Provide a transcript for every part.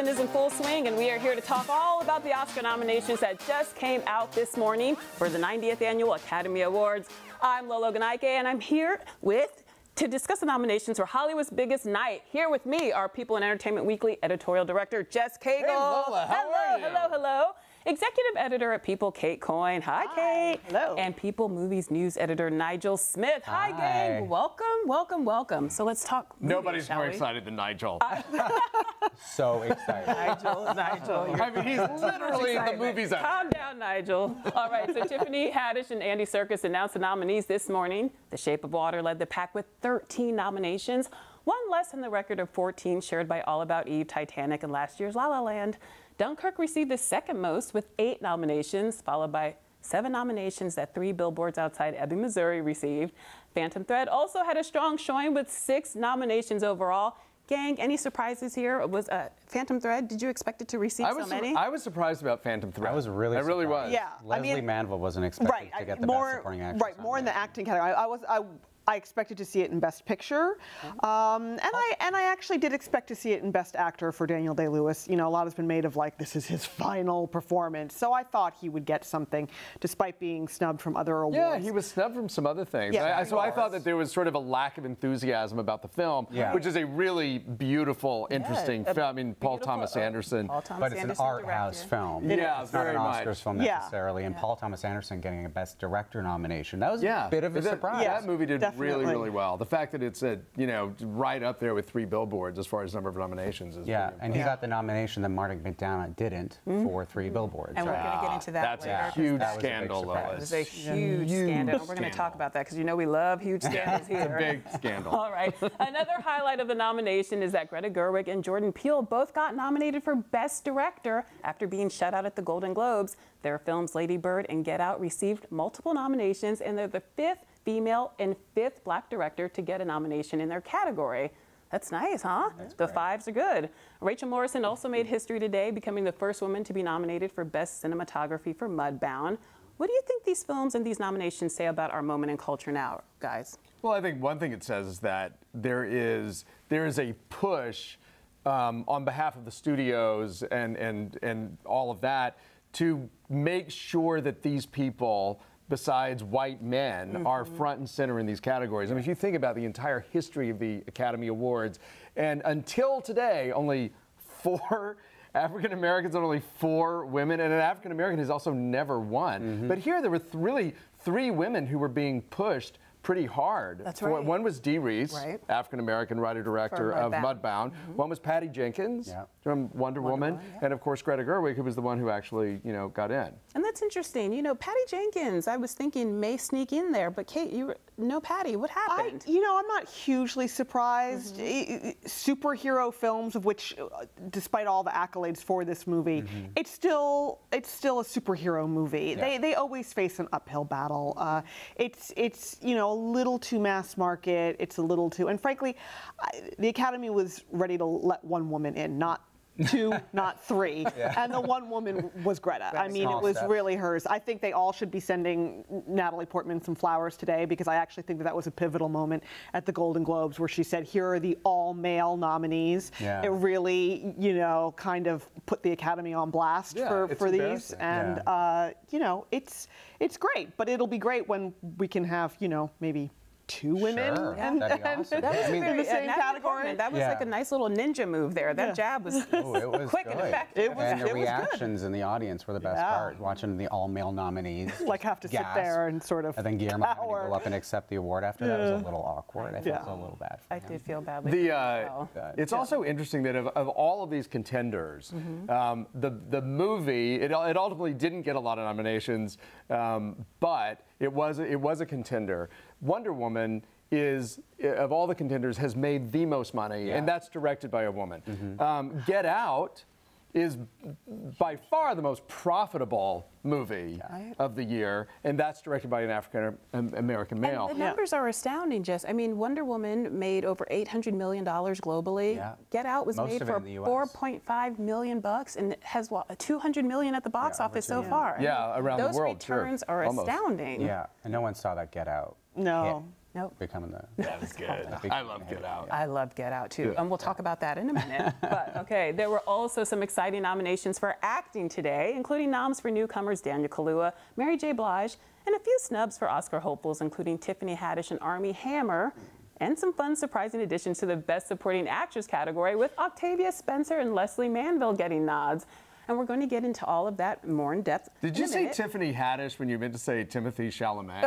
season is in full swing, and we are here to talk all about the Oscar nominations that just came out this morning for the 90th Annual Academy Awards. I'm Lolo Ganaike, and I'm here to discuss the nominations for Hollywood's biggest night. Here with me are People and Entertainment Weekly editorial director Jess Cagle. Hey, Lola, how are you? Hello. Executive editor at People, Kate Coyne. Hi, Kate. Hello. And People Movies news editor Nigel Smith. Hi, gang. Welcome. So let's talk movies, Nobody's more excited than Nigel. So excited. Nigel. I mean, he's literally in the movies. Calm down, Nigel. All right, so Tiffany Haddish and Andy Serkis announced the nominees this morning. The Shape of Water led the pack with 13 nominations, one less than the record of 14 shared by All About Eve, Titanic, and last year's La La Land. Dunkirk received the second most with 8 nominations, followed by 7 nominations that 3 billboards outside Ebbing, Missouri received. Phantom Thread also had a strong showing with 6 nominations overall. Gang, any surprises here? Was Phantom Thread, did you expect it to receive so many? I was surprised about Phantom Thread. I was really surprised. really was. Yeah. Leslie Manville wasn't expected to get the Best Supporting Actress. Right, more in the acting category. I expected to see it in Best Picture, and I actually did expect to see it in Best Actor for Daniel Day-Lewis. You know, a lot has been made of like this is his final performance, so I thought he would get something, despite being snubbed from other awards. Yeah, he was snubbed from some other things. Yeah, So I thought that there was sort of a lack of enthusiasm about the film, which is a really beautiful, interesting film. I mean, Paul Thomas Anderson. But it's an art house film. Yeah, it's not an very much. Oscars film necessarily, and Paul Thomas Anderson getting a Best Director nomination. That was a bit of a surprise. That movie did really well. The fact that it's right up there with 3 billboards as far as number of nominations is and he got the nomination that Martin McDonagh didn't for 3 billboards. And we're going to get into that later. That's a huge scandal, Lois. It's a huge scandal. We're going to talk about that because you know we love huge scandals here. It's a big scandal. All right. Another highlight of the nomination is that Greta Gerwig and Jordan Peele both got nominated for Best Director after being shut out at the Golden Globes. Their films Lady Bird and Get Out received multiple nominations, and they're the 5th female and 5th black director to get a nomination in their category. That's nice, huh? The 5s are good. Rachel Morrison also made history today, becoming the first woman to be nominated for Best Cinematography for Mudbound. What do you think these films and these nominations say about our moment in culture now, guys? Well, I think one thing it says is that there is a push on behalf of the studios and all of that to make sure that these people, besides white men, are front and center in these categories. I mean, if you think about the entire history of the Academy Awards, and until today, only 4 African Americans and only 4 women, and an African American has also never won. But here there were really 3 women who were being pushed pretty hard. That's right. One was Dee Reese, African-American writer-director of Mudbound. One was Patty Jenkins from Wonder Woman. And of course Greta Gerwig, who was the one who actually, got in. And that's interesting. You know, Patty Jenkins, I was thinking may sneak in there, but Kate, Patty, what happened? I'm not hugely surprised. Superhero films, of which, despite all the accolades for this movie, it's still a superhero movie. They always face an uphill battle. It's a little too mass market. It's a little too, and frankly, the Academy was ready to let one woman in, not 2, not 3, and the one woman was Greta. I mean, it was really hers. I think they all should be sending Natalie Portman some flowers today, because I actually think that was a pivotal moment at the Golden Globes where she said, here are the all-male nominees. It really, kind of put the Academy on blast for these, and it's great, but it'll be great when we can have, maybe 2 women that'd be awesome. in the same category. That was like a nice little ninja move there. That jab was, it was quick and effective. And the reactions in the audience were the best part, watching the all-male nominees. Like have to sit there and sort of and then Guillermo having to go up and accept the award after that was a little awkward. I felt a little bad for him. I did feel badly. It's also interesting that of all of these contenders, the movie, it ultimately didn't get a lot of nominations, but it was a contender. Wonder Woman is, of all the contenders, has made the most money, and that's directed by a woman. Get Out is by far the most profitable movie of the year, and that's directed by an African-American male. And the numbers are astounding, Jess. I mean, Wonder Woman made over $800 million globally. Get Out was made for $4.5 million and has, $200 million at the box office so far. Around the world, Those returns are astounding. Yeah, and no one saw that Get Out. No. Nope. becoming the. That was good. I love Get Out. I loved Get Out too, and we'll talk about that in a minute. But okay, there were also some exciting nominations for acting today, including noms for newcomers Daniel Kaluuya, Mary J. Blige, and a few snubs for Oscar hopefuls, including Tiffany Haddish and Armie Hammer, and some fun, surprising additions to the Best Supporting Actress category with Octavia Spencer and Leslie Manville getting nods. And we're going to get into all of that more in depth. Did you say Tiffany Haddish when you meant to say Timothy Chalamet?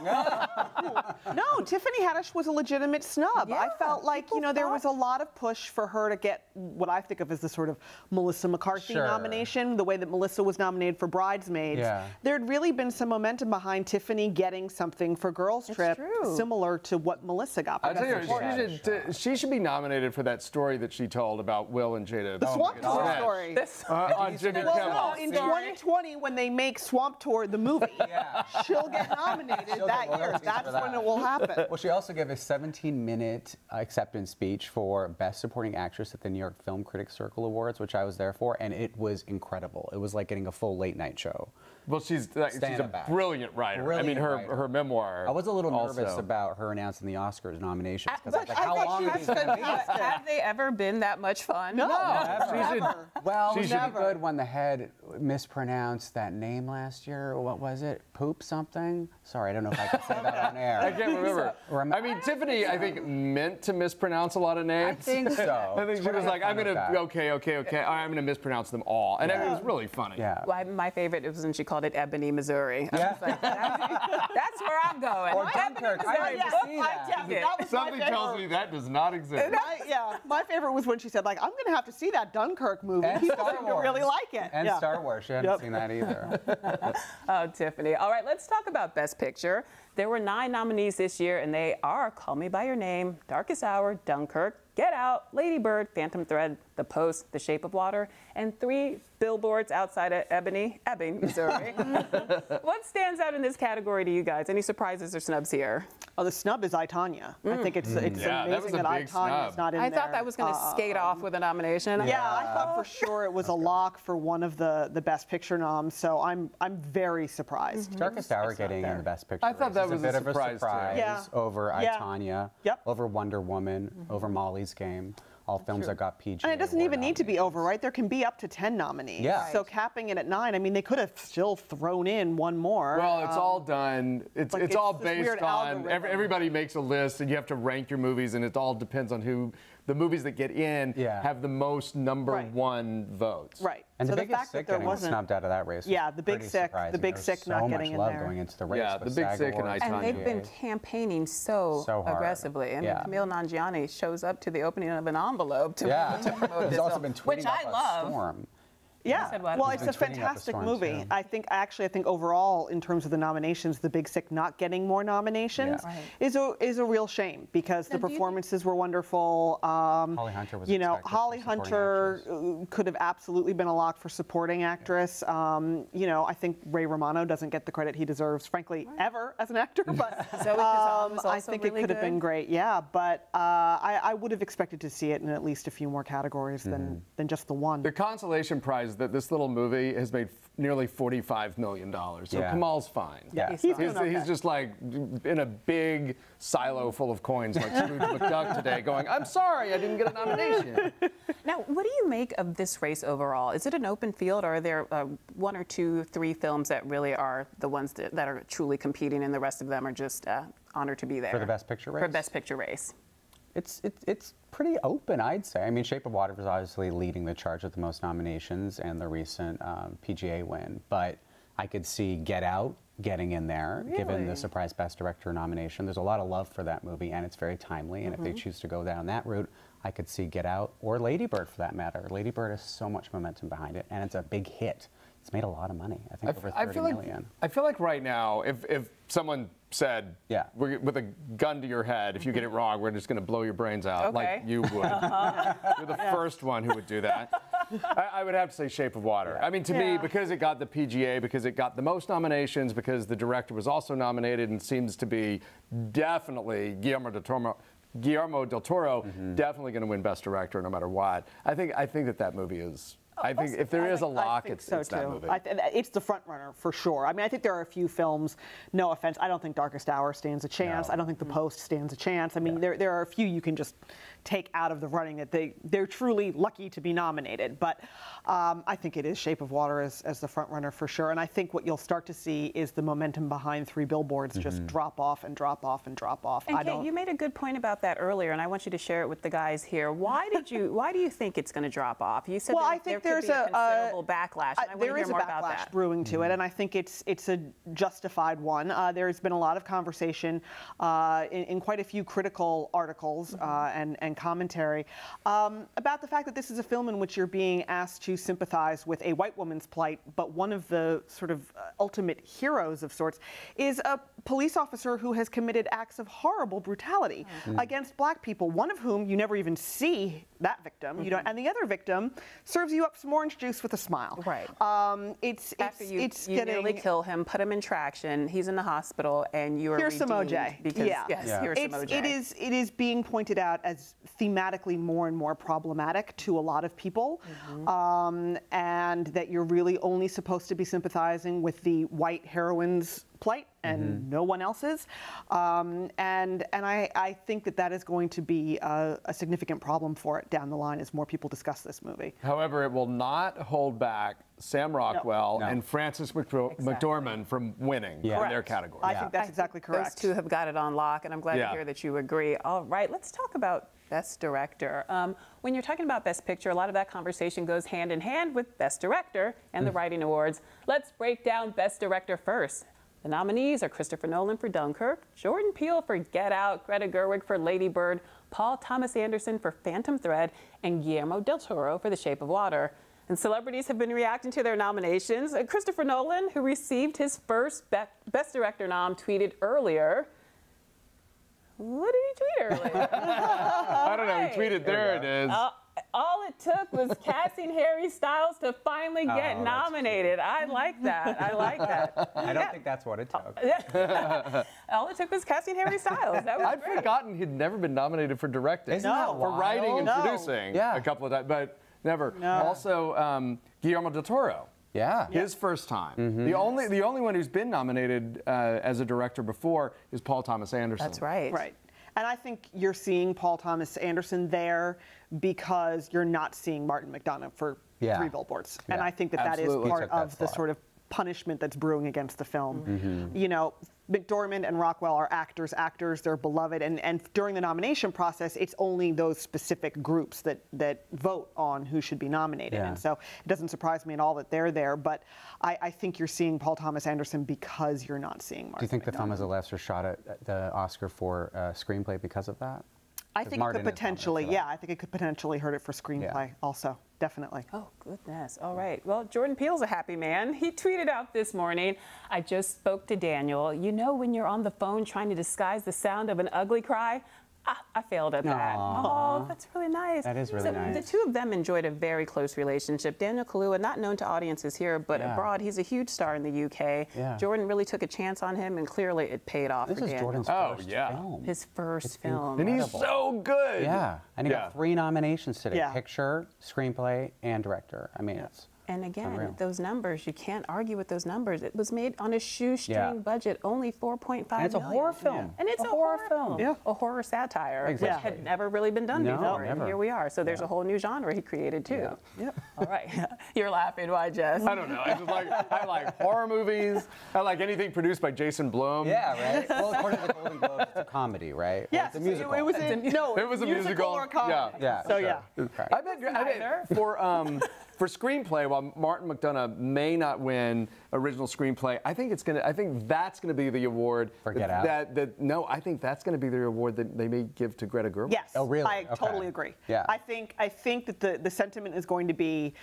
No. No, Tiffany Haddish was a legitimate snub. Yeah, I felt like, there was a lot of push for her to get what I think of as the sort of Melissa McCarthy nomination, the way that Melissa was nominated for Bridesmaids. Yeah. There had really been some momentum behind Tiffany getting something for Girls Trip, similar to what Melissa got. I tell you, she should be nominated for that story that she told about Will and Jada. The Swamp Tour story. On Jimmy Kimmel. Well, no, in 2020, when they make Swamp Tour the movie, she'll get nominated that year. That's when it will happen. Well, she also gave a 17-minute acceptance speech for Best Supporting Actress at the New York Film Critics Circle Awards, which I was there for, and it was incredible. It was like getting a full late-night show. Well, she's a brilliant writer. Her memoir. I was a little nervous about her announcing the Oscars nominations because I was like, I how thought long she are was these going to be? Have they ever been that much fun? No. Never. Well, She she should should be good when the head mispronounced that name last year. What was it? Poop something? Sorry, I don't know if I can say that on air. I can't remember. I mean, Tiffany, I think, meant to mispronounce a lot of names. I think so. I think she was like, I'm going to, okay, all right, I'm going to mispronounce them all. And I mean, it was really funny. Yeah. Well, my favorite was when she called it Ebony, Missouri. Yeah. I was like, that's where I'm going. Or Dunkirk. I didn't see that. Something tells me that does not exist. My favorite was when she said, like, I'm going to have to see that Dunkirk movie. And People Star seem to Wars. really like it. And Star Wars. She hadn't seen that either. Oh, Tiffany. All right, let's talk about Best Picture. There were 9 nominees this year, and they are Call Me By Your Name, Darkest Hour, Dunkirk, Get Out, Lady Bird, Phantom Thread, The Post, The Shape of Water, and 3 billboards outside of Ebbing, Missouri. What stands out in this category to you guys? Any surprises or snubs here? Oh, the snub is I, Tonya. I think it's amazing that I, Tonya is not in there. I thought that was going to skate off with a nomination. Yeah, I thought for sure it was a lock for one of the Best Picture noms, so I'm very surprised. Darkest Hour getting in the Best Picture. I thought that was a bit of a surprise, surprise over I, Tonya, over Wonder Woman, over Molly's Game. All films that got PG. And it doesn't even need to be over, right? There can be up to 10 nominees. Yeah. So capping it at 9, I mean, they could have still thrown in one more. Well, it's all done. It's all based on, everybody makes a list and you have to rank your movies and it all depends on who, the movies that get in have the most number 1 votes. Right. And so the the Big fact Sick that there getting wasn't snubbed out of that race. Yeah, the Big Sick not getting in there. So much love going into the race. Yeah, the Big Sick and I, Tonya. And they've been campaigning so hard. aggressively. I mean, Camille Nanjiani shows up to the opening of an envelope to promote this He's also film, been tweeting which I up love. a storm. Yeah, well, it's a fantastic movie. I think overall, in terms of the nominations, The Big Sick not getting more nominations is a real shame because the performances were wonderful. Holly Hunter was Holly Hunter could have absolutely been a lock for supporting actress. I think Ray Romano doesn't get the credit he deserves, frankly, ever as an actor. But Zoe Kazan was also I think really it could have been great. Yeah, but I would have expected to see it in at least a few more categories than just the one. The consolation prize that this little movie has made nearly $45 million. So Kamal's fine. Yeah, he's just like in a big silo full of coins like Scrooge McDuck today going, I'm sorry, I didn't get a nomination. Now, what do you make of this race overall? Is it an open field or are there 1 or 2, 3 films that really are the ones that are truly competing and the rest of them are just honored to be there? For the Best Picture race? For Best Picture race. It's pretty open, I'd say. I mean, Shape of Water was obviously leading the charge with the most nominations and the recent PGA win, but I could see Get Out getting in there, given the surprise Best Director nomination. There's a lot of love for that movie, and it's very timely, and if they choose to go down that route, I could see Get Out, or Lady Bird for that matter. Lady Bird has so much momentum behind it, and it's a big hit. It's made a lot of money. I think over 30 million. I feel like right now, if someone said, with a gun to your head, if you get it wrong, we're just going to blow your brains out, like you would. You're the first one who would do that. I would have to say Shape of Water. I mean, to me, because it got the PGA, because it got the most nominations, because the director was also nominated and seems to be definitely Guillermo del Toro, definitely going to win Best Director no matter what. I think that movie is I think if there is a lock, it's that movie. It's the front runner for sure. I mean, I think there are a few films. No offense, I don't think Darkest Hour stands a chance. No. I don't think The Post stands a chance. I mean, there are a few you can just take out of the running that they're truly lucky to be nominated. But I think it is Shape of Water as the front runner for sure. And I think what you'll start to see is the momentum behind Three Billboards just drop off and drop off and drop off. And Kate, you made a good point about that earlier, and I want you to share it with the guys here. Why do you think it's going to drop off? You said there could be a considerable backlash. And I want to hear more about that. There is a backlash brewing to it, and I think it's a justified one. There's been a lot of conversation in quite a few critical articles and commentary about the fact that this is a film in which you're being asked to sympathize with a white woman's plight, but one of the sort of ultimate heroes of sorts is a police officer who has committed acts of horrible brutality against black people, one of whom you never even see that victim, you don't, and the other victim serves you up some orange juice with a smile. Right. After you nearly kill him, put him in traction, he's in the hospital, and you are here's some OJ. Because, here's some OJ. It is being pointed out as thematically more and more problematic to a lot of people, and that you're really only supposed to be sympathizing with the white heroine's plight and no one else's. And I think that is going to be a significant problem for it down the line as more people discuss this movie. However, it will not hold back Sam Rockwell and Frances McDormand from winning in their category. I think that's exactly correct. Those two have got it on lock, and I'm glad to hear that you agree. All right, let's talk about Best Director. When you're talking about Best Picture, a lot of that conversation goes hand in hand with Best Director and the Writing Awards. Let's break down Best Director first. The nominees are Christopher Nolan for Dunkirk, Jordan Peele for Get Out, Greta Gerwig for Lady Bird, Paul Thomas Anderson for Phantom Thread, and Guillermo del Toro for The Shape of Water. And celebrities have been reacting to their nominations. Christopher Nolan, who received his first Best Director nom, tweeted earlier. What did he tweet earlier? I don't know. He tweeted, there it is. All it took was casting Harry Styles to finally get nominated. I like that. I like that. I don't think that's what it took. All it took was casting Harry Styles. That was I'd great. forgotten he'd never been nominated for directing. Isn't that For writing and No. producing a couple of times, but never. No. Also, Guillermo del Toro. Yeah. His first time. The only one who's been nominated as a director before is Paul Thomas Anderson. That's right. Right. And I think you're seeing Paul Thomas Anderson there because you're not seeing Martin McDonagh for Three Billboards. Yeah. And I think that Absolutely. is part of the sort of punishment that's brewing against the film. You know, McDormand and Rockwell are actors, they're beloved, and during the nomination process, it's only those specific groups that vote on who should be nominated. And so it doesn't surprise me at all that they're there, but I think you're seeing Paul Thomas Anderson because you're not seeing Martin Do you think the McDonagh. film has a lesser shot at the Oscar for screenplay because of that? I think Martin it could is nominated potentially, for that. I think it could potentially hurt it for screenplay also, definitely. Oh, goodness. All right. Well, Jordan Peele's a happy man. He tweeted out this morning, I just spoke to Daniel. You know when you're on the phone trying to disguise the sound of an ugly cry? I failed at that. Aww. Oh, that's really nice. That is really nice. The two of them enjoyed a very close relationship. Daniel Kaluuya, not known to audiences here, but abroad, he's a huge star in the UK. Yeah. Jordan really took a chance on him, and clearly it paid off This for is Daniel. Jordan's first film. His first film. And he's so good. Yeah, and he got 3 nominations today: Yeah. picture, screenplay, and director. I mean, it's And again, unreal. those numbers, you can't argue with those numbers. It was made on a shoestring budget, only $4.5 And it's a million. horror film. And it's a horror film. Yeah. A horror satire, Exactly. which had never really been done No, before. And never. here we are. So there's a whole new genre he created, too. All right. You're laughing. Why, Jess? I don't know. I like horror movies. I like anything produced by Jason Blum. Yeah, right. Well, according to the Golden Globes, it's a comedy, right? Yes, it's a musical. it was a musical or a comedy. Yeah. So sure. I bet for screenplay, while Martin McDonagh may not win original screenplay, I think that's gonna be the award For Get Out? No, I think that's gonna be the award that they may give to Greta Gerwig. Yes. Oh, really? I Okay. totally agree. Yeah. I think that the sentiment is going to be,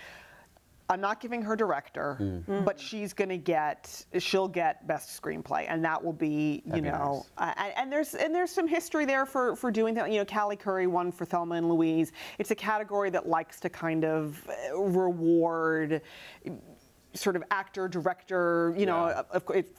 I'm not giving her director, but she'll get best screenplay, and that will be, That'd be and there's some history there for doing that. You know, Callie Curry won for Thelma and Louise. It's a category that likes to kind of reward sort of actor, director, you know,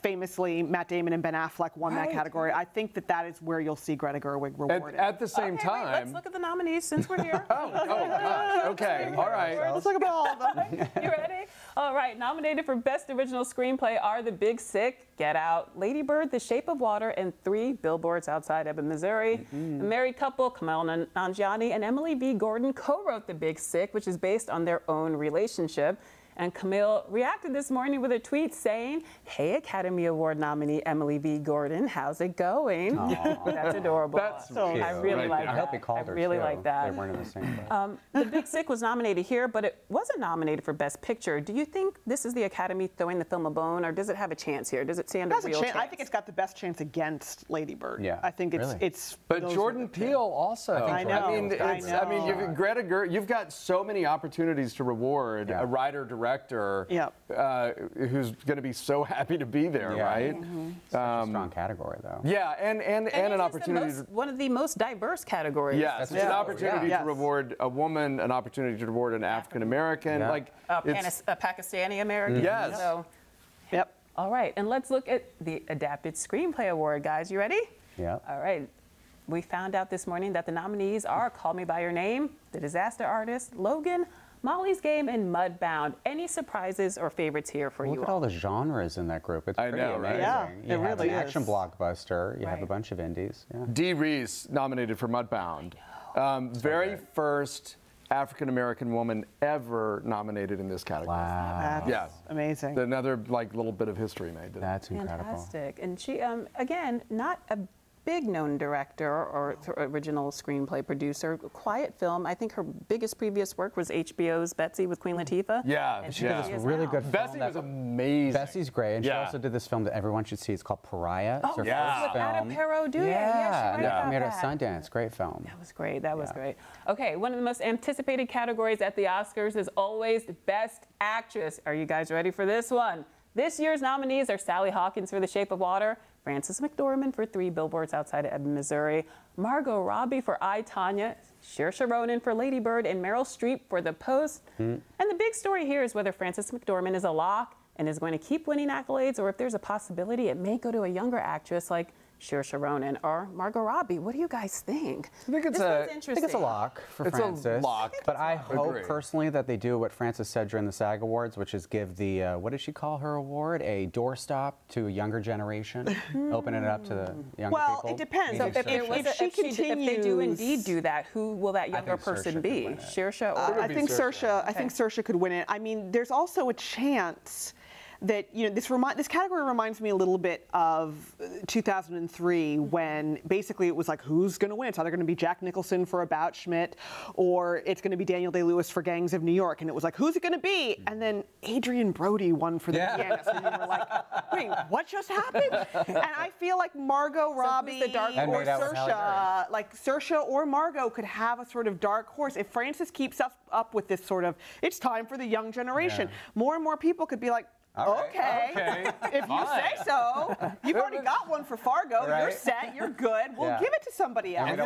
famously Matt Damon and Ben Affleck won that category. I think that is where you'll see Greta Gerwig rewarded. At the same time. Wait, let's look at the nominees since we're here. Oh, gosh. Okay. All right. Let's look at all of them. You ready? All right. Nominated for Best Original Screenplay are The Big Sick, Get Out, Lady Bird, The Shape of Water, and 3 Billboards Outside Ebbing, Missouri. A married couple, Kumail Nanjiani and Emily V. Gordon, co-wrote The Big Sick, which is based on their own relationship. And Camille reacted this morning with a tweet saying, "Hey, Academy Award nominee Emily V. Gordon, how's it going?" That's adorable. That's so cute. I really like that. I hope he called her, I really too. like that. They weren't in the same place. The Big Sick was nominated here, but it wasn't nominated for Best Picture. Do you think this is the Academy throwing the film a bone, or does it have a chance here? Does it stand a real chance? I think it's got the best chance against Lady Bird. Yeah, I think really? it's. But Jordan Peele also. I know. You've got so many opportunities to reward a writer director. Who's going to be so happy to be there, right? Such a strong category, though. Yeah, and an opportunity. One of the most diverse categories. Yes, it's an opportunity to reward a woman, an opportunity to reward an African American, like a Pakistani American. Yes. So, Yep. all right, and let's look at the Adapted Screenplay Award, guys. You ready? Yeah. All right. We found out this morning that the nominees are Call Me By Your Name, The Disaster Artist, Logan, Molly's Game, and Mudbound. Any surprises or favorites here for you? Look at all the genres in that group. It's I pretty know, right? amazing. Yeah, you it have really an is. action blockbuster. You have a bunch of indies. Yeah. Dee Reese nominated for Mudbound. Very first African American woman ever nominated in this category. Wow. That's amazing. Another little bit of history made. That's incredible. Fantastic. And she, again, not a big known director or original screenplay producer. Quiet film. I think her biggest previous work was HBO's Betsy with Queen Latifah. Yeah, And She did this really good film. Bessie was amazing. Bessie's great, and she also did this film that everyone should see. It's called Pariah. It's her with first film. Adam Perrault doing Yeah, she and wrote it made about at that. Sundance. Great film. That was great. That was great. Okay, one of the most anticipated categories at the Oscars is always Best Actress. Are you guys ready for this one? This year's nominees are Sally Hawkins for The Shape of Water, Frances McDormand for 3 Billboards Outside of Ebbing, Missouri, Margot Robbie for I, Tonya, Saoirse Ronan for Lady Bird, and Meryl Streep for The Post. And the big story here is whether Frances McDormand is a lock and is going to keep winning accolades, or if there's a possibility it may go to a younger actress like Saoirse Ronan or Margot Robbie. What do you guys think? I think it's I think it's a lock for It's Frances. a lock. But I hope Agree. personally that they do what Frances said during the SAG Awards, which is give the, what did she call her award? A doorstop to a younger generation, opening it up to the younger people. Well, it depends. So if they do indeed do that, who will that younger think Saoirse person could be? win it. Saoirse or I think Saoirse. I think Saoirse could win it. I mean, there's also a chance that this category reminds me a little bit of 2003, when basically it was like, who's going to win? It's either going to be Jack Nicholson for About Schmidt, or it's going to be Daniel Day-Lewis for Gangs of New York, and it was like, who's it going to be? And then Adrian Brody won for The Pianist, and we were like, wait, what just happened? And I feel like Margot Robbie the dark or horse? Saoirse or Margot could have a sort of dark horse if Frances keeps up with this sort of, it's time for the young generation. More and more people could be like, okay, if you say so. You've already got one for Fargo. You're set. You're good. We'll give it to somebody else. And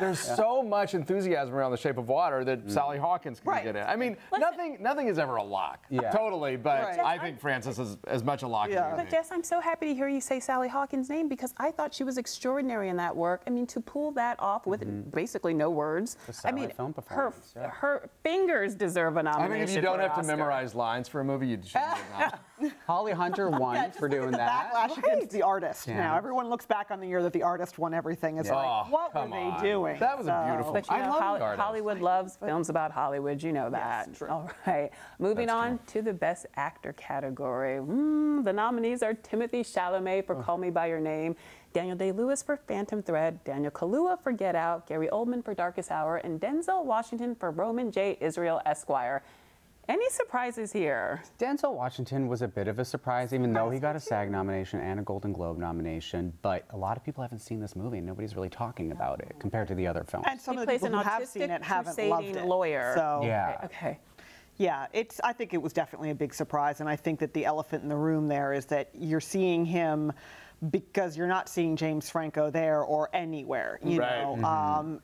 there's so much enthusiasm around The Shape of Water that Sally Hawkins can get in. I mean, nothing is ever a lock, totally, but I think Frances is as much a lock as But Jess, I'm so happy to hear you say Sally Hawkins' name, because I thought she was extraordinary in that work. I mean, to pull that off with basically no words. I mean, film performance, her fingers deserve a nomination. I think if you don't for have to Oscar. memorize lines for a movie, you should not. Holly Hunter won for doing that. Backlash against The Artist. Now everyone looks back on the year that The Artist won everything. It's like, what were they doing? That was a beautiful. But you know, I love The Artist. Hollywood loves films about Hollywood. You know that. Yes, true. All right. Moving on to the Best Actor category. The nominees are Timothée Chalamet for Call Me By Your Name, Daniel Day-Lewis for Phantom Thread, Daniel Kaluuya for Get Out, Gary Oldman for Darkest Hour, and Denzel Washington for Roman J. Israel Esquire. Any surprises here? Denzel Washington was a bit of a surprise, even though he got a SAG nomination and a Golden Globe nomination. But a lot of people haven't seen this movie, and nobody's really talking about it compared to the other films. And some of the people who have seen it haven't loved it. Lawyer. So, yeah. Okay. Yeah, I think it was definitely a big surprise, and I think that the elephant in the room there is that you're seeing him because you're not seeing James Franco there or anywhere. You know,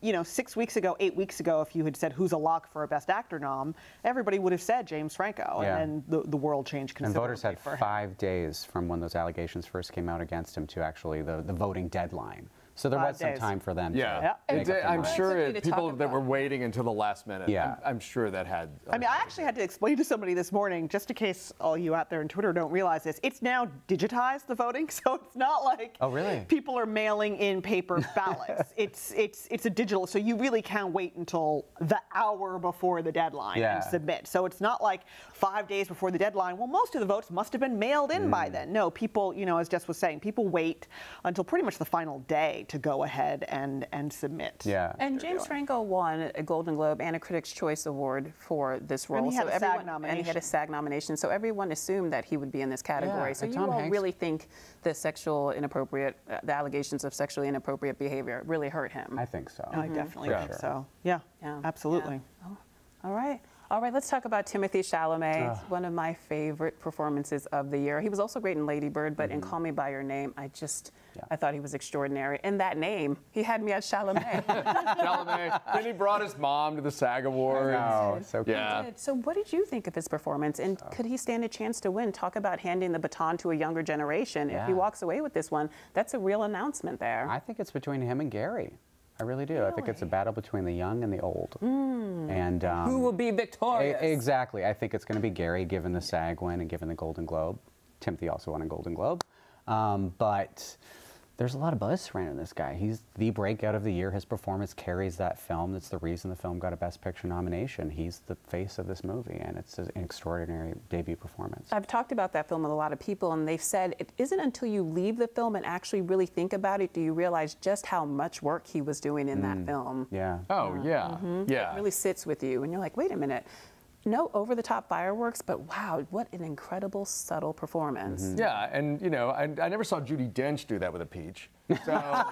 you know, 6 weeks ago, 8 weeks ago, if you had said who's a lock for a Best Actor nom, everybody would have said James Franco, and then the world changed And considerably. voters had 5 days from when those allegations first came out against him to actually the voting deadline. So there 5 was some days. time for them Yeah, to make up their I'm mind. sure Quickly to people talk that were about. waiting until the last minute. Yeah. I'm sure that had. I mean, I actually had to explain to somebody this morning, just in case all you out there on Twitter don't realize this, it's now digitized, the voting, so it's not like Oh, really? people are mailing in paper ballots. It's a digital, so you really can't wait until the hour before the deadline and submit. So it's not like 5 days before the deadline, well, most of the votes must have been mailed in by then. No, people, you know, as Jess was saying, people wait until pretty much the final day to go ahead and submit. Yeah. And James Franco won a Golden Globe and a Critics' Choice Award for this role. And he had a SAG And he had nomination. a SAG nomination. So everyone assumed that he would be in this category. Yeah, So and you Tom all Hanks- really think the the allegations of sexually inappropriate behavior really hurt him? I think so. I definitely For think sure. so. Yeah, Yeah. absolutely. Yeah. Oh, all right. All right, let's talk about Timothée Chalamet. It's one of my favorite performances of the year. He was also great in Lady Bird, but in Call Me By Your Name, I thought he was extraordinary. And that name, he had me at Chalamet. Chalamet. Then he brought his mom to the SAG Awards. Oh, so cool. Yeah. So what did you think of his performance? And could he stand a chance to win? Talk about handing the baton to a younger generation. If he Yeah. walks away with this one, that's a real announcement there. I think it's between him and Gary. I really do. I think it's a battle between the young and the old. And Who will be victorious? Exactly. I think it's going to be Gary, given the SAG win and given the Golden Globe. Timothy also won a Golden Globe. But there's a lot of buzz surrounding this guy. He's the breakout of the year. His performance carries that film. That's the reason the film got a Best Picture nomination. He's the face of this movie, and it's an extraordinary debut performance. I've talked about that film with a lot of people, and they've said it isn't until you leave the film and actually really think about it do you realize just how much work he was doing in that film. Yeah. Oh, yeah. Yeah. It really sits with you, and you're like, wait a minute. No over-the-top fireworks, but wow, what an incredible, subtle performance. Yeah, and you know, I never saw Judi Dench do that with a peach. So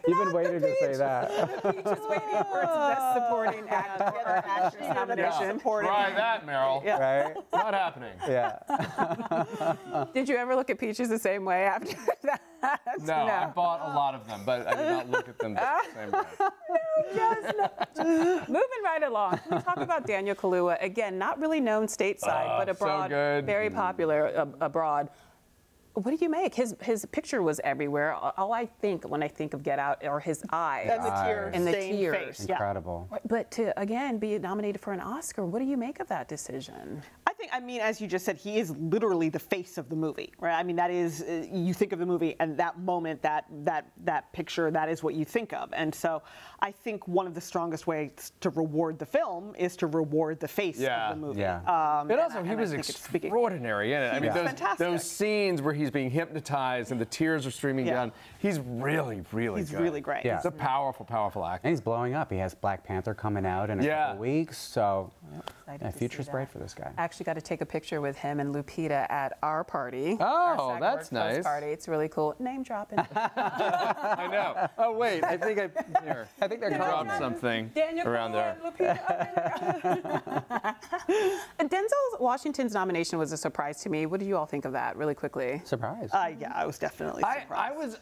You've been waiting to say that. Peach is waiting for its Best Supporting Actress nomination. try that, Meryl. Right? Not happening. Yeah. Did you ever look at Peaches the same way after that? No, I bought a lot of them, but I did not look at them the same way. Moving right along, we talk about Daniel Kaluuya. Again, not really known stateside, but so abroad, good. very popular abroad. What do you make? His picture was everywhere. All I think when I think of Get Out are his eyes. And the tear And the stained tears. face. Yeah. Incredible. But to, again, be nominated for an Oscar, what do you make of that decision? I mean, as you just said, he is literally the face of the movie, right? I mean, that is, you think of the movie and that moment, that picture, that is what you think of. And so I think one of the strongest ways to reward the film is to reward the face of the movie. Yeah. But also, and he I was think it's speaking. extraordinary in it. I mean, was fantastic. those scenes where he's being hypnotized and the tears are streaming down, he's really, really He's good. really great. Yeah. He's a powerful, powerful actor. And he's blowing up. He has Black Panther coming out in a couple weeks, so Excited the to future's see bright that. for this guy. I actually got to take a picture with him and Lupita at our party. Oh, our SAG that's Awards post nice. Party. It's really cool. Name dropping. I know. Oh, wait, I think here. I think they're I dropped calling. something Daniel around there. Denzel Washington's nomination was a surprise to me. What do you all think of that, really quickly? Surprise. Yeah, I was definitely surprised.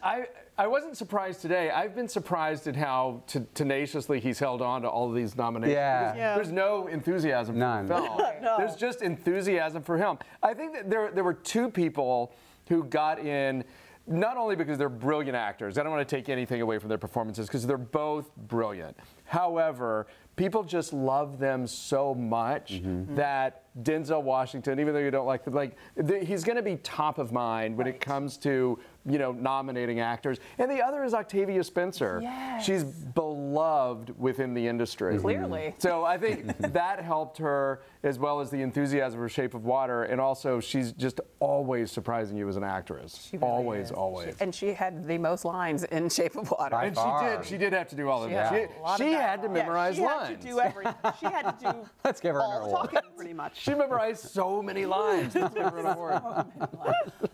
I wasn't surprised today. I've been surprised at how tenaciously he's held on to all of these nominations. Yeah. Yeah. There's no enthusiasm None. for the film. No. There's just enthusiasm for him. I think that there were two people who got in, not only because they're brilliant actors. I don't want to take anything away from their performances because they're both brilliant. However, people just love them so much that Denzel Washington, even though you don't he's going to be top of mind when it comes to, nominating actors. And the other is Octavia Spencer. Yes. She's beloved within the industry. Clearly. So I think that helped her, as well as the enthusiasm for Shape of Water. And also, she's just always surprising you as an actress. She really always, is. always. And she had the most lines in Shape of Water. By And far. she did have to do all of She that. had a lot of She had to dialogue. memorize she lines. had to do everything. She had to do Let's give her an all the award. talking, pretty much. She memorized so many lines. Let's give her an award.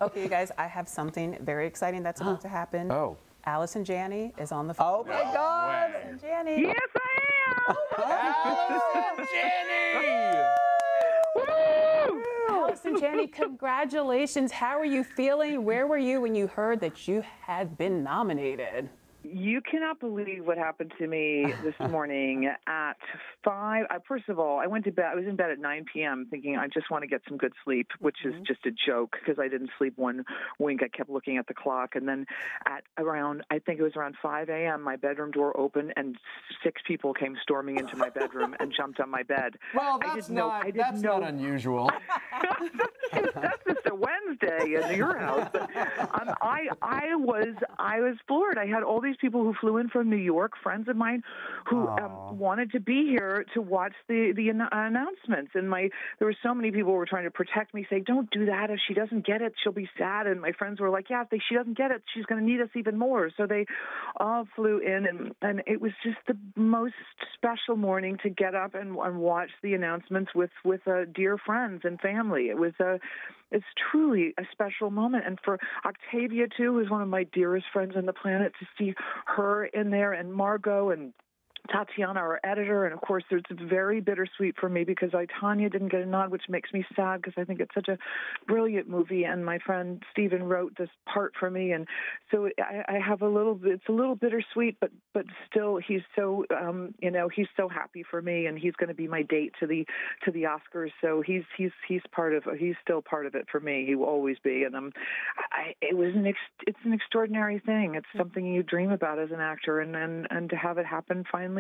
Okay, you guys, I have something very exciting that's about to happen. Oh. Allison Janney is on the phone. Oh my God! Allison Janney. Yes, I Allison Janney! Allison Janney, congratulations. How are you feeling? Where were you when you heard that you had been nominated? am. You cannot believe what happened to me this morning at 5. First of all, I went to bed. I was in bed at 9 p.m. thinking I just want to get some good sleep, which is just a joke because I didn't sleep one wink. I kept looking at the clock. And then at around, I think it was around 5 a.m., my bedroom door opened and 6 people came storming into my bedroom and jumped on my bed. Well, that's not unusual. That's just a Wednesday in your house. But I was floored. I had all these people who flew in from New York, friends of mine, who wanted to be here to watch the announcements. And there were so many people who were trying to protect me, say, "Don't do that. If she doesn't get it, she'll be sad." And my friends were like, "Yeah, if she doesn't get it, she's going to need us even more." So they all flew in, and it was just the most special morning to get up and watch the announcements with dear friends and family. It's truly a special moment. And for Octavia, too, who's one of my dearest friends on the planet, to see her in there, and Margot and Tatiana, our editor, and of course it's very bittersweet for me because Tanya didn't get a nod, which makes me sad because I think it's such a brilliant movie, and my friend Stephen wrote this part for me, and so I have it's a little bittersweet, but still he's so he's so happy for me, and he's going to be my date to the Oscars, so he's still part of it for me. He will always be, and it's an extraordinary thing. It's something you dream about as an actor, and to have it happen finally.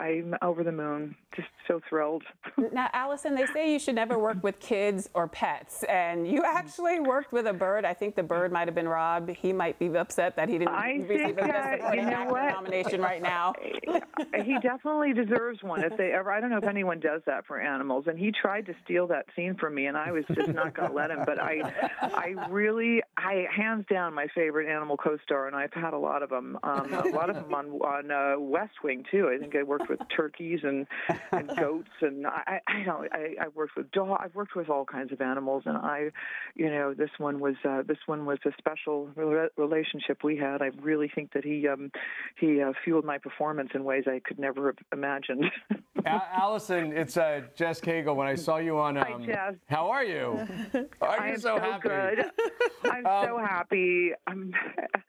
I'm over the moon, just so thrilled. Now, Allison, they say you should never work with kids or pets, and you actually worked with a bird. I think the bird might have been Rob. He might be upset that he didn't receive a Best Supporting Actor nomination right now. He definitely deserves one. If they ever, I don't know if anyone does that for animals, and he tried to steal that scene from me, and I was just not going to let him. But I hands down, my favorite animal co-star, and I've had a lot of them. A lot of them on West Wing too. I think I worked with turkeys and goats, and I've worked with dogs. I've worked with all kinds of animals, and this one was a special relationship we had. I really think that he fueled my performance in ways I could never have imagined. Allison, it's Jess Cagle. When I saw you on, Hi, Jess. How are you? I am so happy. Good. I'm so happy.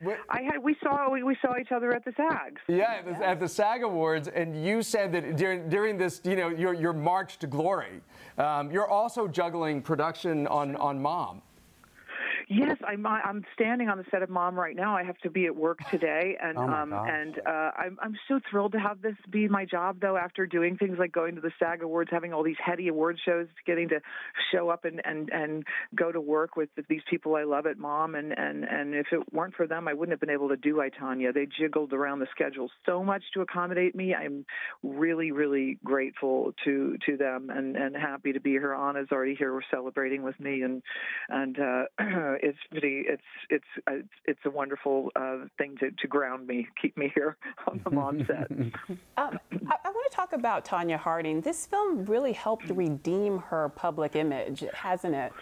We saw each other at the SAGs. Yeah, at the SAG Awards, and you said that during this, your march to glory, you're also juggling production on Mom. Yes, I'm standing on the set of Mom right now. I have to be at work today, and I'm so thrilled to have this be my job, though, after doing things like going to the SAG Awards, having all these heady award shows, getting to show up and go to work with these people I love at Mom, and if it weren't for them, I wouldn't have been able to do I, Tanya. They jiggled around the schedule so much to accommodate me. I'm really, really grateful to them, and happy to be here. Anna's already here. We're celebrating with me, and it's a wonderful thing to ground me, keep me here on the Mom set. I want to talk about Tonya Harding. This film really helped redeem her public image, hasn't it?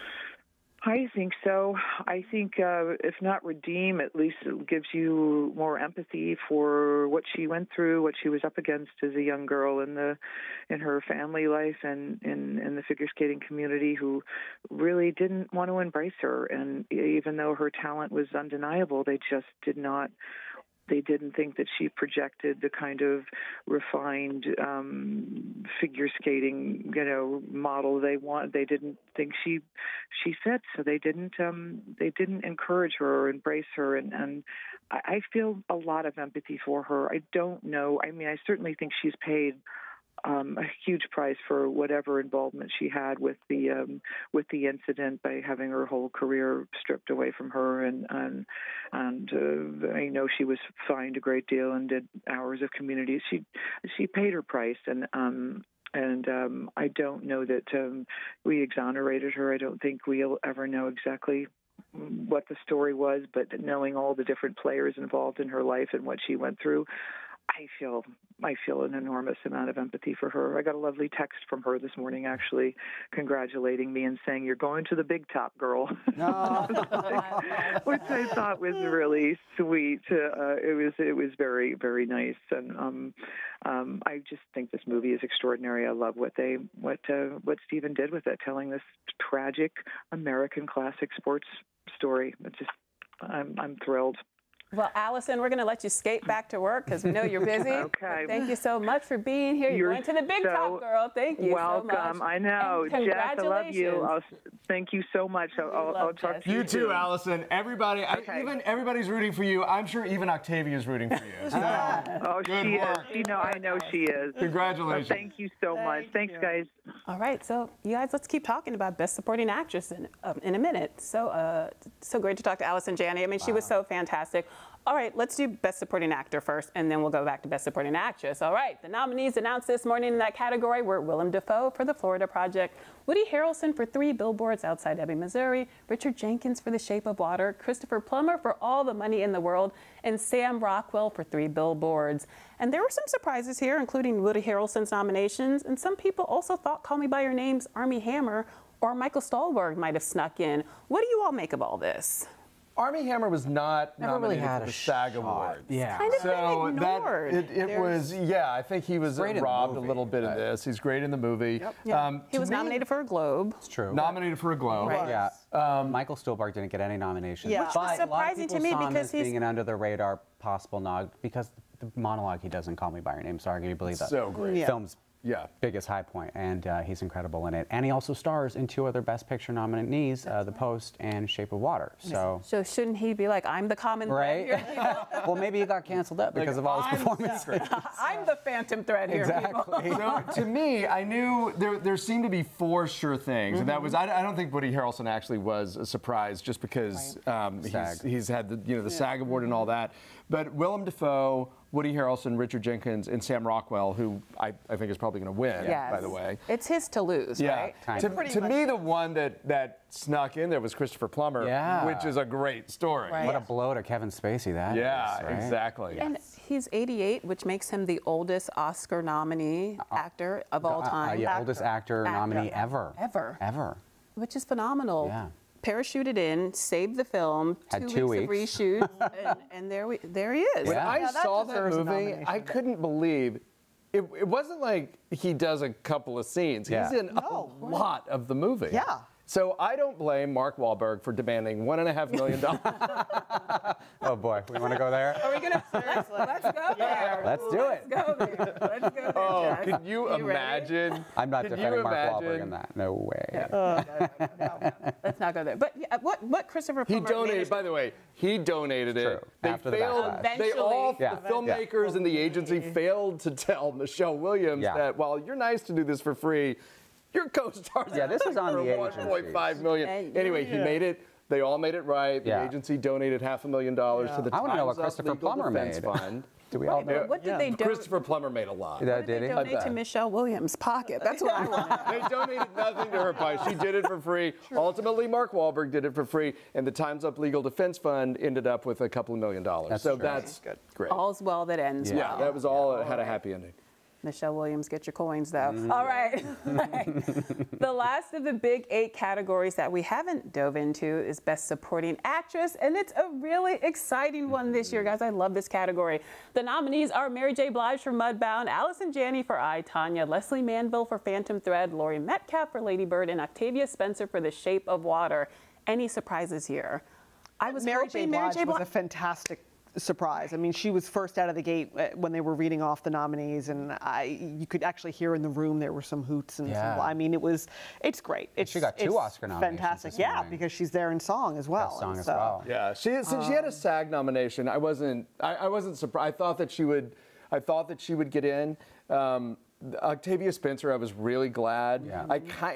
I think so. I think if not redeem, at least it gives you more empathy for what she went through, what she was up against as a young girl in her family life and in the figure skating community, who really didn't want to embrace her. And even though her talent was undeniable, they just did not. They didn't think that she projected the kind of refined figure skating, model they want. They didn't think she fit, so they didn't encourage her or embrace her. And I feel a lot of empathy for her. I don't know. I mean, I certainly think she's paid a huge price for whatever involvement she had with the incident by having her whole career stripped away from her, and I know she was fined a great deal and did hours of community. She paid her price, and I don't know that we exonerated her. I don't think we'll ever know exactly what the story was, but knowing all the different players involved in her life and what she went through, I feel an enormous amount of empathy for her. I got a lovely text from her this morning, actually, congratulating me and saying, "You're going to the big top, girl," which I thought was really sweet. It was very, very nice, and I just think this movie is extraordinary. I love what Stephen did with it, telling this tragic American classic sports story. I'm thrilled. Well, Allison, we're going to let you skate back to work because we know you're busy. Okay. Thank you so much for being here. You're going to the big top, girl. Thank you welcome. so much. I know. And Jess, I love you. congratulations. Thank you so much. I'll talk to you You too, soon. Allison. Everybody, even everybody's rooting for you. I'm sure even Octavia is rooting for you. So, Oh, good she work. is. I know she is. Congratulations. Thank you so much. Thanks, guys. All right, so you guys, let's keep talking about Best Supporting Actress in a minute. So great to talk to Allison Janney. I mean, she was so fantastic. All right, let's do Best Supporting Actor first, and then we'll go back to Best Supporting Actress. All right, the nominees announced this morning in that category were Willem Dafoe for The Florida Project, Woody Harrelson for 3 Billboards Outside Ebbing, Missouri, Richard Jenkins for The Shape of Water, Christopher Plummer for All the Money in the World, and Sam Rockwell for 3 Billboards. And there were some surprises here, including Woody Harrelson's nominations, and some people also thought Call Me By Your Name's Armie Hammer or Michael Stuhlbarg might have snuck in. What do you all make of all this? Armie Hammer was not Never really nominated had for a the SAG shot. Awards. Yeah. Kind of So been that ignored. it was, yeah, I think he was great in the robbed a movie, little bit of but- this. He's great in the movie. Yeah. He To was me, nominated for a Globe. It's true. Nominated for a Globe. Right. Yeah. Michael Stuhlbarg didn't get any nominations. Yeah. Which was But a lot of surprising to people me saw him because as he's- being an under the radar possible nod because the monologue he doesn't Call Me By Your Name is arguably the So great. Yeah. film's Yeah. biggest high point, and he's incredible in it. And he also stars in 2 other Best Picture nominees, The Post and Shape of Water. So, So shouldn't he be like, I'm the common thread right? here? Well, maybe he got canceled up because of all his performances. I'm the phantom thread here. people. Exactly. So to me, I knew there seemed to be 4 sure things, and that was I don't think Woody Harrelson actually was a surprise just because he's had the SAG award and all that, but Willem Dafoe, Woody Harrelson, Richard Jenkins, and Sam Rockwell, who I think is probably going to win, Yes. by the way. It's his to lose, right? Kind To, of. to me, the one that snuck in there was Christopher Plummer, Yeah. which is a great story. Right. What a blow to Kevin Spacey that is, Yeah, right? exactly. And he's 88, which makes him the oldest Oscar nominee actor of all time. Yeah, oldest actor nominee ever. Ever. Ever. Which is phenomenal. Yeah. Parachuted in, saved the film, Had 2 2 weeks of weeks. reshoots, and there he is. When Yeah. I Yeah, that saw that deserves a movie, nomination. I couldn't believe it wasn't like he does a couple of scenes. Yeah. He's in a lot of the movie. Yeah. So I don't blame Mark Wahlberg for demanding $1.5 million. Oh boy, we want to go there? Are we gonna let's go there? Let's do it. Let's go there. Let's go there. Oh, Jess. could you ready? imagine? I'm not Could you defending Mark Wahlberg imagine- in that. No way. Let's not go there. But yeah, what Christopher He Plummer donated, managed- by the way, he donated it. True. They After the failed, backlash. they all, Eventually. Yeah. the filmmakers and the agency failed to tell Michelle Williams Yeah. that while you're nice to do this for free, your co-stars Yeah, this is on for the $1.5 million. And- Anyway, he made it. They all made it right. The Yeah. agency donated $500,000 to the I wanna know what Time's Up Christopher Legal Plummer Defense made. Fund. Do we all Right, but know? what did they do? Christopher Plummer made a lot. Did They he? donate to bet. Michelle Williams' pocket. That's what I want to know. They donated nothing to her pie. She did it for free. Ultimately, Mark Wahlberg did it for free, and the Time's Up Legal Defense Fund ended up with a couple of $1 million. That's so true. that's great. All's well that ends Yeah, well. that was all had a happy ending. Michelle Williams, get your coins, though. All right. The last of the big 8 categories that we haven't dove into is Best Supporting Actress, and it's a really exciting one this year, guys. I love this category. The nominees are Mary J. Blige for Mudbound, Allison Janney for I, Tonya, Leslie Manville for Phantom Thread, Laurie Metcalf for Lady Bird, and Octavia Spencer for The Shape of Water. Any surprises here? I was Mary J. hoping Mary J. Blige was Blige. a fantastic surprise. I mean, she was first out of the gate when they were reading off the nominees, and you could actually hear in the room there were some hoots and Yeah. some. I mean, it's great. She got 2 Oscar nominations Fantastic, this yeah, morning. because she's there in song as well. Best song and as so- well. Yeah, since she had a SAG nomination, I wasn't surprised. I thought that she would get in. Octavia Spencer, I was really glad. Yeah.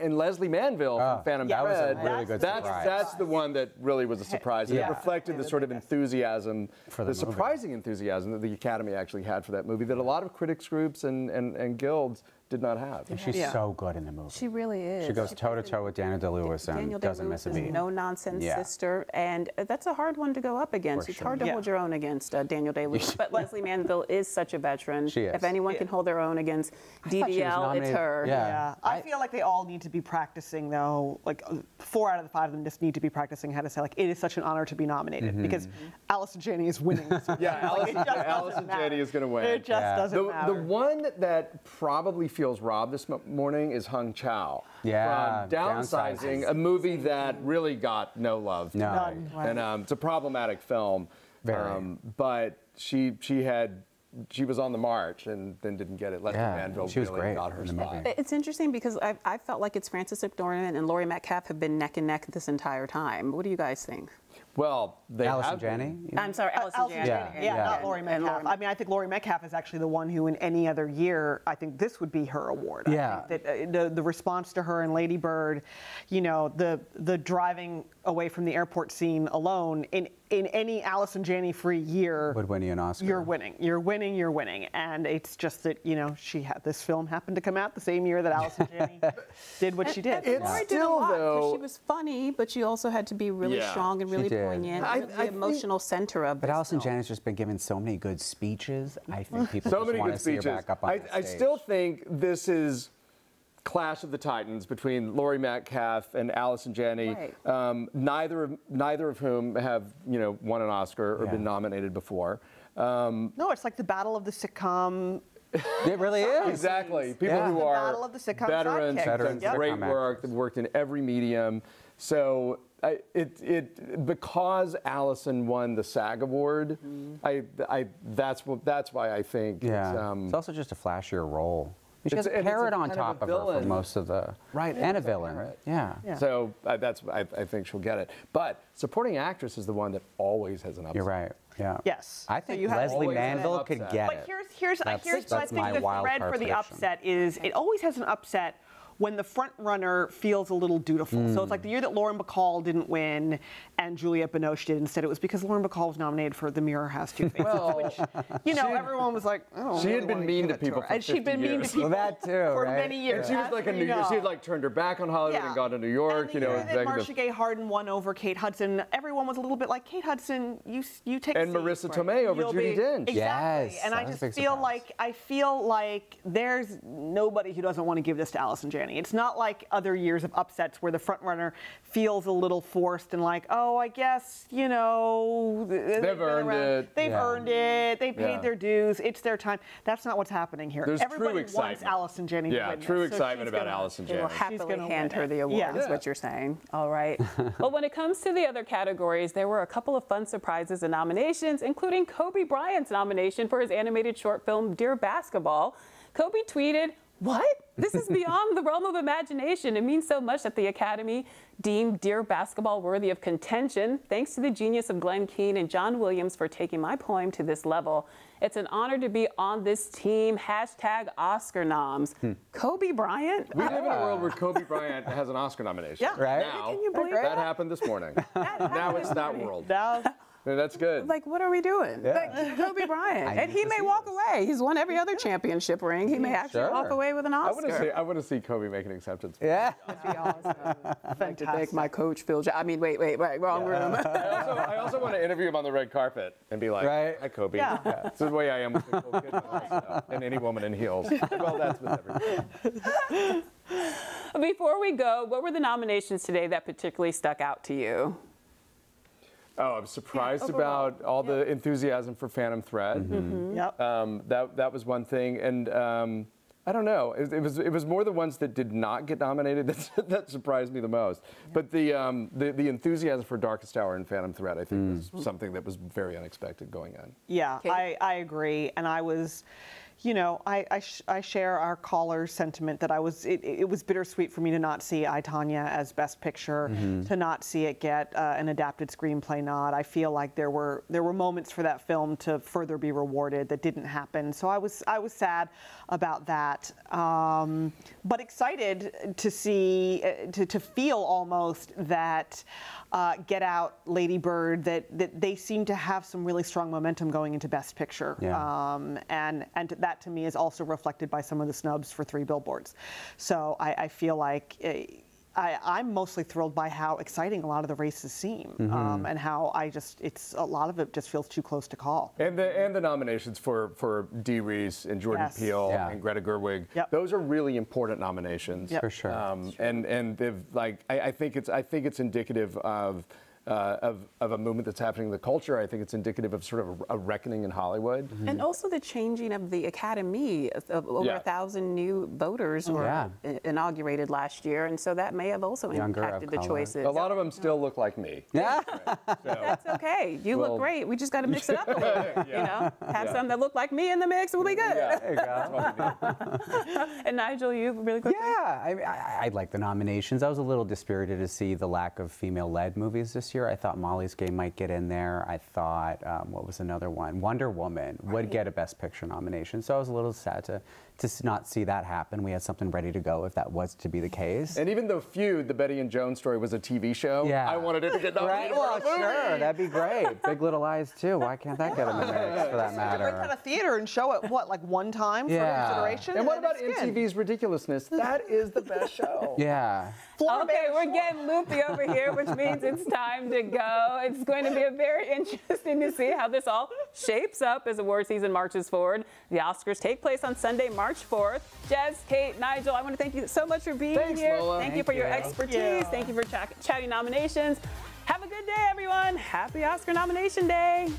And Leslie Manville from Phantom that was a Thread. really good surprise. That's the one that really was a surprise. And Yeah. it reflected the sort of enthusiasm, For the the movie. surprising enthusiasm that the Academy actually had for that movie that a lot of critics groups and guilds did not have. And she's so good in the movie. She really is. She goes toe-to-toe with Daniel Day-Lewis and Daniel doesn't miss a Day-Lewis is beat. no-nonsense Yeah. sister, and that's a hard one to go up against. For It's sure. hard to Yeah. hold your own against Daniel Day-Lewis, but Leslie Manville is such a veteran. She is. If anyone can hold their own against thought she was DDL, it's nominated- her. Yeah. Yeah, I feel like they all need to be practicing though. Like 4 out of the 5 of them just need to be practicing how to say like it is such an honor to be nominated because Allison Janney is winning. This Yeah, Like, it just doesn't Allison matter. Janney is going to win. It just Yeah. doesn't The matter. one that probably feels robbed this morning is Hung Chow. Yeah, From Downsizing, a movie that really got no love. No. None. And it's a problematic film. Very. But she was on the march and then didn't get it. Leslie Manville she was really great got her in the spot. movie. It's interesting because I felt like it's Frances McDormand and Laurie Metcalf have been neck and neck this entire time. What do you guys think? Well, they Allison have Janney? I'm sorry, Allison Janney. Yeah, not Laurie Metcalf. I mean, I think Laurie Metcalf is actually the one who, in any other year, I think this would be her award. Yeah. I think that the response to her in Lady Bird, you know, the driving away from the airport scene alone in any Allison Janney free year Would win you an Oscar. You're winning. You're winning. You're winning. And it's just that, you know, this film happened to come out the same year that Allison Janney did what she did. And Laurie did a still, lot, 'cause though- she was funny, but she also had to be really Yeah, strong and really did. poignant. I the think- emotional center of But this Allison film. Janney's just been given so many good speeches. I think people So just many want good to see her speeches. back up on I that stage. still think this is Clash of the Titans between Laurie Metcalf and Allison Janney. Right. Neither of whom have won an Oscar or been nominated before. No, it's like the battle of the sitcom. It really is. Exactly. People Yeah. who The are battle of the sitcom veterans, sidekicks. done Yep. great Sitcom work, actors. they've worked in every medium. So because Allison won the SAG Award, that's why I think Yeah. it's, It's also just a flashier role. She has It's- a and it's parrot a on kind of top a of her for villain. most of the... Right, And a it's a villain. parrot. Yeah. So I think she'll get it. But supporting actress is the one that always has an upset. You're right. Yeah. Yes. I So think you have Leslie always an Manville could upset. get But it. here's I That's think my the wild thread card for the prediction. upset is it always has an upset when the front runner feels a little dutiful. So it's like the year that Lauren Bacall didn't win and Juliette Binoche did instead. It was because Lauren Bacall was nominated for The Mirror Has Two Faces, which everyone was like, oh. She had been mean to people for and she'd been 50 mean to years. people Well, that too, for right? many years. She was like she had like turned her back on Hollywood and gone to New York. And the year that Marcia Gay Harden won over Kate Hudson, everyone was a little bit like, Kate Hudson, you take And a seat. Marissa Tomei over You'll Judi be-" Dench. Exactly. Yes, And that I was a just big feel surprise. like there's nobody who doesn't want to give this to Allison Janney. It's not like other years of upsets where the front runner feels a little forced and like, oh, I guess, they've earned it. They've Yeah. earned it. They paid Yeah. their dues. It's their time. That's not what's happening here. There's true Everybody wants excitement. Allison Janney to Yeah, win true this, so excitement she's about gonna- Allison They will Janney. happily gonna hand win her it. the award, Yeah. is what you're saying. All right. Well, when it comes to the other categories, there were a couple of fun surprises and nominations, including Kobe Bryant's nomination for his animated short film, Dear Basketball. Kobe tweeted, "What? This is beyond the realm of imagination. It means so much that the Academy deemed Dear Basketball worthy of contention. Thanks to the genius of Glenn Keane and John Williams for taking my poem to this level. It's an honor to be on this team. Hashtag Oscar noms." Kobe Bryant? We live in a world where Kobe Bryant has an Oscar nomination. Yeah. Right? Now, Can you believe that happened this morning. Now it's that world. Now, Yeah, that's good. Like, what are we doing? Like, Kobe Bryant. And he may walk away. He's won every other championship ring. He may actually Sure. walk away with an I Oscar. want to see Kobe make an acceptance. Yeah. That'd be awesome. I'd like to thank my coach, Phil. I mean, wait, wrong room. I also want to interview him on the red carpet and be like, Right. "Hi, Kobe. Yeah. This is the way I am with the cool kids also, and any woman in heels." Well, that's with everybody. Before we go, what were the nominations today that particularly stuck out to you? Oh, I'm surprised overall. about all the enthusiasm for Phantom Thread. yep. That was one thing, and I don't know. It was more the ones that did not get nominated that surprised me the most. But the enthusiasm for Darkest Hour and Phantom Thread, I think, was something that was very unexpected going on. Yeah, Kate? I agree, and I was, I share our caller's sentiment that it was bittersweet for me to not see I, Tonya as Best Picture, to not see it get an adapted screenplay nod. I feel like there were moments for that film to further be rewarded that didn't happen. So I was sad about that, but excited to see to feel almost that Get Out, Lady Bird, that they seem to have some really strong momentum going into Best Picture. Yeah. And that to me is also reflected by some of the snubs for 3 Billboards. So I feel like I'm mostly thrilled by how exciting a lot of the races seem, and how a lot of it just feels too close to call. And the nominations for Dee Reese and Jordan Yes. Peele Yeah. and Greta Gerwig, Yep. those are really important nominations. Yep. For sure. And they've I think it's indicative of of a movement that's happening in the culture. I think it's indicative of sort of a reckoning in Hollywood. And also the changing of the Academy. Of over 1,000 new voters were inaugurated last year, and so that may have also impacted the choices. A lot of them still look like me. Yeah, that's okay. You look great. We just got to mix it up a little bit. You know, have some that look like me in the mix. We'll be good. There you go. And Nigel, you really quickly. Yeah, I like the nominations. I was a little dispirited to see the lack of female-led movies this year. I thought Molly's Game might get in there. I thought, what was another one? Wonder Woman would get a Best Picture nomination. So I was a little sad to not see that happen. We had something ready to go if that was to be the case. And even though Feud, the Betty and Joan story, was a TV show, I wanted it to get nominated for a movie. Sure, that'd be great. Big Little Lies too. Why can't that get in the mix for that matter? Rent out a theater and show it, what, like one time for consideration? And what about MTV's ridiculousness? That is the best show. Yeah. Okay, we're getting loopy over here, which means it's time to go. It's going to be very interesting to see how this all shapes up as award season marches forward. The Oscars take place on Sunday, March 4th. Jez, Kate, Nigel, I want to thank you so much for being here. Lola. Thank you for your expertise. Thank you for chatting nominations. Have a good day, everyone. Happy Oscar nomination day.